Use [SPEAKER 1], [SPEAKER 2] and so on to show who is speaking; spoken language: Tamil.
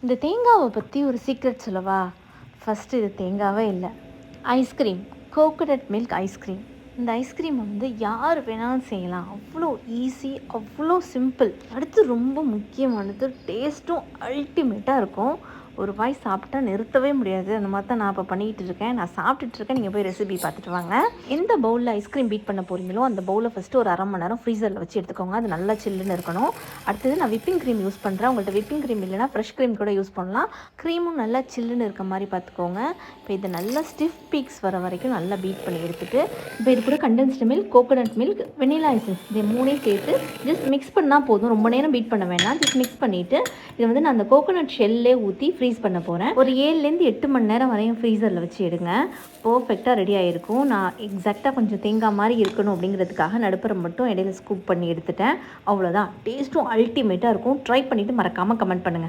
[SPEAKER 1] இந்த தேங்காவை பற்றி ஒரு சீக்ரெட் சொல்லவா? ஃபஸ்ட்டு இது தேங்காவே இல்லை, ஐஸ்கிரீம், கோகோனட் மில்க் ஐஸ்கிரீம். இந்த ஐஸ்கிரீமை யார் வேணாலும் செய்யலாம். அவ்வளோ ஈஸி, அவ்வளோ சிம்பிள். அடுத்து ரொம்ப முக்கியமானது, டேஸ்ட்டும் அல்டிமேட்டாக இருக்கும். ஒரு வாய் சாப்பிட்டா நிறுத்தவே முடியாது. அந்த மாதிரி தான் நான் இப்போ பண்ணிகிட்டு இருக்கேன். நான் சாப்பிட்டுட்ருக்கேன், நீங்கள் போய் ரெசிபி பார்த்துட்டு வாங்க. எந்த பவுலில் ஐஸ்கிரீம் பீட் பண்ண போகிறீங்களோ அந்த பவுலை ஃபஸ்ட்டு ஒரு 1/2 மணி நேரம் ஃப்ரீசரில் வச்சு எடுத்துக்கோங்க. அது நல்லா சில்லுன்னு இருக்கணும். அடுத்தது நான் விப்பிங் க்ரீம் யூஸ் பண்ணுறேன். உங்கள்கிட்ட விப்பிங் க்ரீம் இல்லைனா ஃப்ரெஷ் க்ரீம் கூட யூஸ் பண்ணலாம். க்ரீமும் நல்லா சில்லுன்னு இருக்க மாதிரி பார்த்துக்கோங்க. இப்போ இது நல்லா ஸ்டிஃப் பீக்ஸ் வர வரைக்கும் நல்லா பீட் பண்ணி எடுத்துகிட்டு, இப்போ இது கூட condensed milk, coconut milk, vanilla essence இது 3 சேர்த்து ஜஸ்ட் மிக்ஸ் பண்ணால் போதும். ரொம்ப நேரம் பீட் பண்ண வேண்டாம். ஜஸ்ட் மிக்ஸ் பண்ணிவிட்டு இதை நான் அந்த கோகோனட் ஷெல்லே ஊற்றி ஃப்ரீஸ் பண்ண போகிறேன். ஒரு 7லேருந்து 8 மணி நேரம் வரையும் ஃப்ரீசரில் வச்சு எடுங்க. பர்ஃபெக்டாக ரெடி ஆகிருக்கும். நான் எக்ஸாக்டாக கொஞ்சம் தேங்காய் மாதிரி இருக்கணும் அப்படிங்கிறதுக்காக நடுப்புறம் மட்டும் இடையில ஸ்கூப் பண்ணி எடுத்துட்டேன். அவ்வளோதான். டேஸ்ட்டும் அல்டிமேட்டாக இருக்கும். ட்ரை பண்ணிவிட்டு மறக்காமல் கமெண்ட் பண்ணுங்கள்.